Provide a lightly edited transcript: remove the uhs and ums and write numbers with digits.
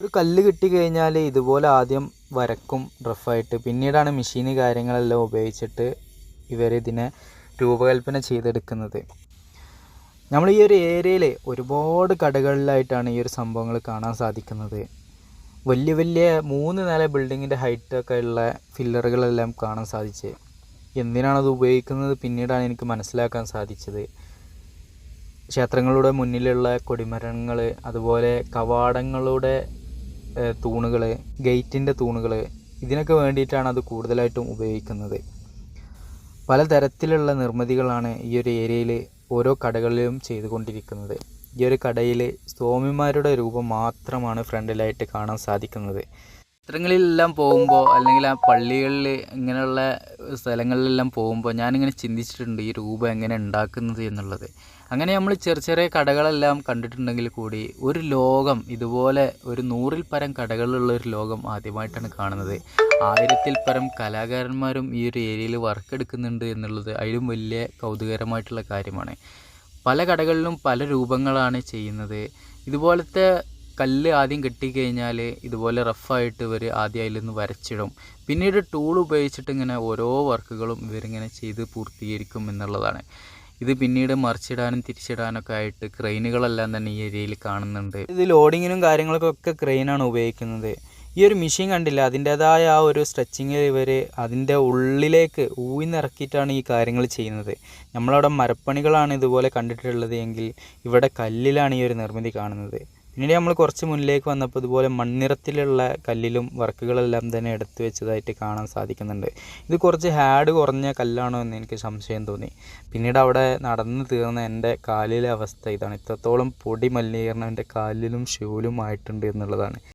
ഒരു കല്ല് കിട്ടിക്കഴിഞ്ഞാൽ ഇതുപോലെ ആദ്യം വരക്കും റഫായിട്ട്, പിന്നീടാണ് മെഷീന് കാര്യങ്ങളെല്ലാം ഉപയോഗിച്ചിട്ട് ഇവരിതിനെ രൂപകൽപ്പന ചെയ്തെടുക്കുന്നത്. നമ്മൾ ഈ ഒരു ഏരിയയിൽ ഒരുപാട് കടകളിലായിട്ടാണ് ഈ ഒരു സംഭവങ്ങൾ കാണാൻ സാധിക്കുന്നത്. വലിയ വലിയ 3 നില ബിൽഡിങ്ങിൻ്റെ ഹൈറ്റൊക്കെ ഉള്ള ഫില്ലറുകളെല്ലാം കാണാൻ സാധിച്ച്. എന്തിനാണത് ഉപയോഗിക്കുന്നത് പിന്നീടാണ് എനിക്ക് മനസ്സിലാക്കാൻ സാധിച്ചത്. ക്ഷേത്രങ്ങളുടെ മുന്നിലുള്ള കൊടിമരങ്ങൾ, അതുപോലെ കവാടങ്ങളുടെ തൂണുകൾ, ഗേറ്റിൻ്റെ തൂണുകൾ, ഇതിനൊക്കെ വേണ്ടിയിട്ടാണ് അത് കൂടുതലായിട്ടും ഉപയോഗിക്കുന്നത്. പലതരത്തിലുള്ള നിർമ്മിതികളാണ് ഈ ഒരു ഏരിയയിൽ ഓരോ കടകളിലും ചെയ്തുകൊണ്ടിരിക്കുന്നത്. ഈ ഒരു കടയിൽ സ്വാമിമാരുടെ രൂപം മാത്രമാണ് ഫ്രണ്ടിലായിട്ട് കാണാൻ സാധിക്കുന്നത്. ക്ഷേത്രങ്ങളിലെല്ലാം പോകുമ്പോൾ അല്ലെങ്കിൽ ആ പള്ളികളിൽ ഇങ്ങനെയുള്ള സ്ഥലങ്ങളിലെല്ലാം പോകുമ്പോൾ ഞാനിങ്ങനെ ചിന്തിച്ചിട്ടുണ്ട് ഈ രൂപം എങ്ങനെ ഉണ്ടാക്കുന്നത് എന്നുള്ളത്. അങ്ങനെ നമ്മൾ ചെറിയ ചെറിയ കടകളെല്ലാം കണ്ടിട്ടുണ്ടെങ്കിൽ കൂടി ഒരു ലോകം ഇതുപോലെ ഒരു 100-ൽ പരം കടകളുള്ള ഒരു ലോകം ആദ്യമായിട്ടാണ് കാണുന്നത്. 1000-ൽ പരം കലാകാരന്മാരും ഈ ഒരു ഏരിയയിൽ വർക്ക് എടുക്കുന്നുണ്ട് എന്നുള്ളത് അതിലും വലിയ കൗതുകരമായിട്ടുള്ള കാര്യമാണ്. പല കടകളിലും പല രൂപങ്ങളാണ് ചെയ്യുന്നത്. ഇതുപോലത്തെ കല്ല് ആദ്യം കെട്ടിക്കഴിഞ്ഞാൽ ഇതുപോലെ റഫായിട്ട് ഇവർ ആദ്യം അതിൽ നിന്ന് വരച്ചിടും. പിന്നീട് ടൂൾ ഉപയോഗിച്ചിട്ട് ഇങ്ങനെ ഓരോ വർക്കുകളും ഇവരിങ്ങനെ ചെയ്ത് പൂർത്തീകരിക്കും എന്നുള്ളതാണ്. ഇത് പിന്നീട് മറിച്ചിടാനും തിരിച്ചിടാനൊക്കെ ആയിട്ട് ക്രെയിനുകളെല്ലാം തന്നെ ഈ ഏരിയയിൽ കാണുന്നുണ്ട്. ഇത് ലോഡിങ്ങിനും കാര്യങ്ങൾക്കൊക്കെ ക്രെയിനാണ് ഉപയോഗിക്കുന്നത്. ഈ ഒരു മെഷീൻ കണ്ടില്ല, അതിൻ്റേതായ ആ ഒരു സ്ട്രെച്ചിങ്ങിൽ ഇവർ അതിൻ്റെ ഉള്ളിലേക്ക് ഊന്നിറക്കിയിട്ടാണ് ഈ കാര്യങ്ങൾ ചെയ്യുന്നത്. നമ്മളവിടെ മരപ്പണികളാണ് ഇതുപോലെ കണ്ടിട്ടുള്ളത് എങ്കിൽ ഇവിടെ കല്ലിലാണ് ഈ ഒരു നിർമ്മിതി കാണുന്നത്. പിന്നീട് നമ്മൾ കുറച്ച് മുന്നിലേക്ക് വന്നപ്പോൾ ഇതുപോലെ മണ്ണിറത്തിലുള്ള കല്ലിലും വർക്കുകളെല്ലാം തന്നെ എടുത്തു വെച്ചതായിട്ട് കാണാൻ സാധിക്കുന്നുണ്ട്. ഇത് കുറച്ച് ഹാർഡ് കുറഞ്ഞ കല്ലാണോ എന്ന് എനിക്ക് സംശയം തോന്നി. പിന്നീട് അവിടെ നടന്നു തീർന്ന എൻ്റെ കാലിലെ അവസ്ഥ ഇതാണ്. ഇത്രത്തോളം പൊടി മലിനീകരണം എൻ്റെ കാലിലും ഷൂവിലും ആയിട്ടുണ്ട് എന്നുള്ളതാണ്.